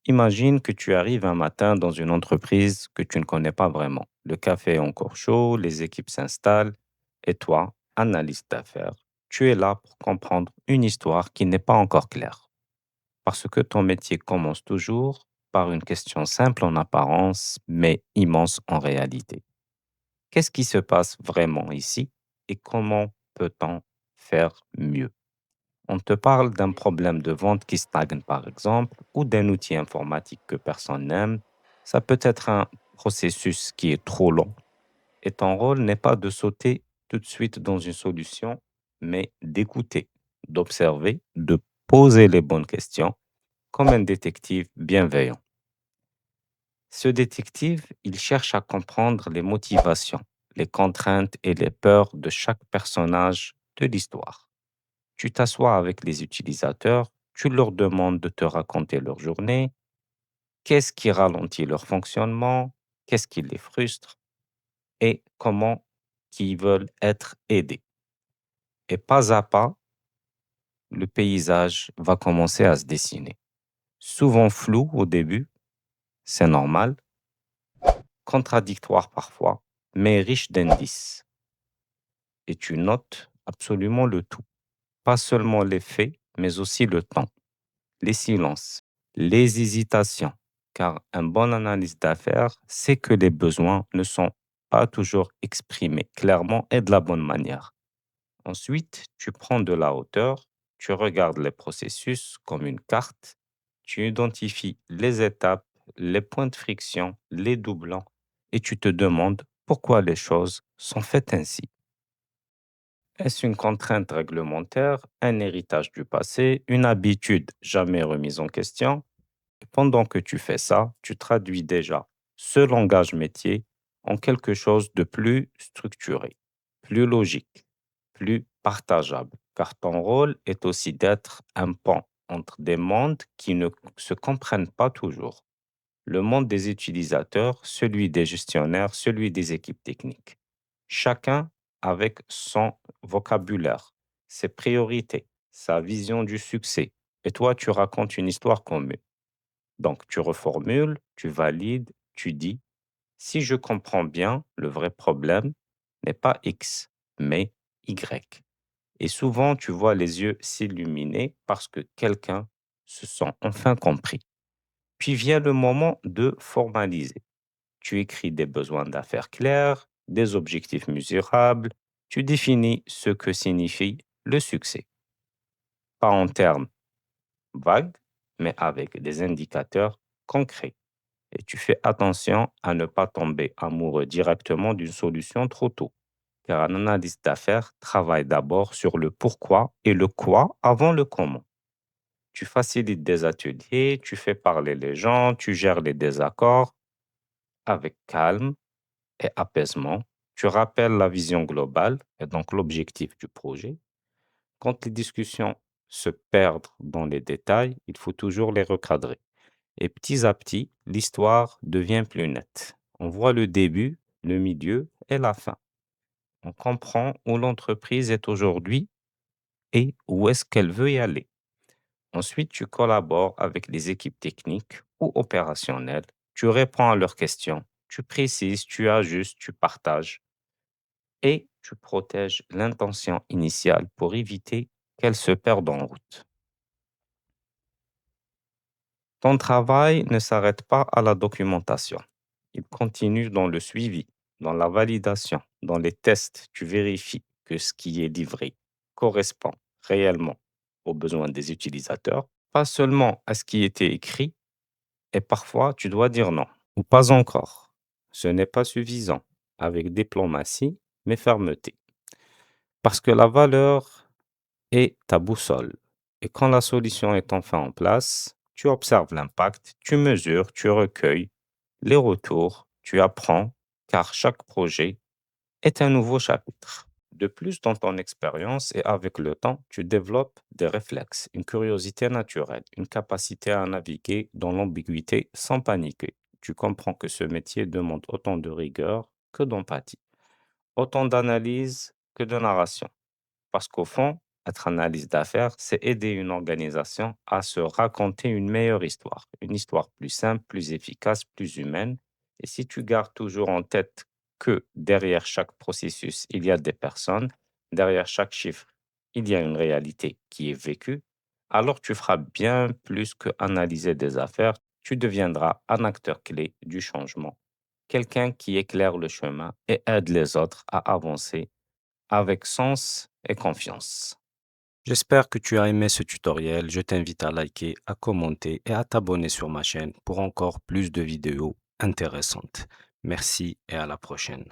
Imagine que tu arrives un matin dans une entreprise que tu ne connais pas vraiment. Le café est encore chaud, les équipes s'installent, et toi, analyste d'affaires, tu es là pour comprendre une histoire qui n'est pas encore claire. Parce que ton métier commence toujours par une question simple en apparence, mais immense en réalité. Qu'est-ce qui se passe vraiment ici et comment peut-on faire mieux? On te parle d'un problème de vente qui stagne, par exemple, ou d'un outil informatique que personne n'aime. Ça peut être un processus qui est trop long. Et ton rôle n'est pas de sauter tout de suite dans une solution, mais d'écouter, d'observer, de poser les bonnes questions, comme un détective bienveillant. Ce détective, il cherche à comprendre les motivations, les contraintes et les peurs de chaque personnage de l'histoire. Tu t'assois avec les utilisateurs, tu leur demandes de te raconter leur journée, qu'est-ce qui ralentit leur fonctionnement, qu'est-ce qui les frustre et comment ils veulent être aidés. Et pas à pas, le paysage va commencer à se dessiner. Souvent flou au début, c'est normal, contradictoire parfois, mais riche d'indices. Et tu notes absolument le tout, pas seulement les faits, mais aussi le temps. Les silences, les hésitations, car un bon analyse d'affaires sait que les besoins ne sont pas toujours exprimés clairement et de la bonne manière. Ensuite, tu prends de la hauteur, tu regardes les processus comme une carte, tu identifies les étapes, les points de friction, les doublons, et tu te demandes pourquoi les choses sont faites ainsi. Est-ce une contrainte réglementaire, un héritage du passé, une habitude jamais remise en question? Et pendant que tu fais ça, tu traduis déjà ce langage métier en quelque chose de plus structuré, plus logique, plus partageable, car ton rôle est aussi d'être un pont entre des mondes qui ne se comprennent pas toujours. Le monde des utilisateurs, celui des gestionnaires, celui des équipes techniques. Chacun avec son vocabulaire, ses priorités, sa vision du succès. Et toi, tu racontes une histoire commune. Donc, tu reformules, tu valides, tu dis, si je comprends bien, le vrai problème n'est pas X, mais Y. Et souvent, tu vois les yeux s'illuminer parce que quelqu'un se sent enfin compris. Puis vient le moment de formaliser. Tu écris des besoins d'affaires clairs, des objectifs mesurables, tu définis ce que signifie le succès. Pas en termes vagues, mais avec des indicateurs concrets. Et tu fais attention à ne pas tomber amoureux directement d'une solution trop tôt, car un analyste d'affaires travaille d'abord sur le pourquoi et le quoi avant le comment. Tu facilites des ateliers, tu fais parler les gens, tu gères les désaccords avec calme et apaisement. Tu rappelles la vision globale et donc l'objectif du projet. Quand les discussions se perdent dans les détails, il faut toujours les recadrer. Et petit à petit, l'histoire devient plus nette. On voit le début, le milieu et la fin. On comprend où l'entreprise est aujourd'hui et où est-ce qu'elle veut y aller. Ensuite, tu collabores avec les équipes techniques ou opérationnelles. Tu réponds à leurs questions. Tu précises, tu ajustes, tu partages et tu protèges l'intention initiale pour éviter qu'elle se perde en route. Ton travail ne s'arrête pas à la documentation. Il continue dans le suivi, dans la validation, dans les tests. Tu vérifies que ce qui est livré correspond réellement aux besoins des utilisateurs, pas seulement à ce qui était écrit, et parfois tu dois dire non, ou pas encore. Ce n'est pas suffisant, avec diplomatie, mais fermeté. Parce que la valeur est ta boussole. Et quand la solution est enfin en place, tu observes l'impact, tu mesures, tu recueilles les retours, tu apprends, car chaque projet est un nouveau chapitre. De plus, dans ton expérience et avec le temps, tu développes des réflexes, une curiosité naturelle, une capacité à naviguer dans l'ambiguïté sans paniquer. Tu comprends que ce métier demande autant de rigueur que d'empathie, autant d'analyse que de narration. Parce qu'au fond, Être analyste d'affaires, c'est aider une organisation à se raconter une meilleure histoire, une histoire plus simple, plus efficace, plus humaine. Et si tu gardes toujours en tête que derrière chaque processus, il y a des personnes, derrière chaque chiffre, il y a une réalité qui est vécue, alors tu feras bien plus que analyser des affaires, tu deviendras un acteur clé du changement, quelqu'un qui éclaire le chemin et aide les autres à avancer avec sens et confiance. J'espère que tu as aimé ce tutoriel. Je t'invite à liker, à commenter et à t'abonner sur ma chaîne pour encore plus de vidéos intéressantes. Merci et à la prochaine.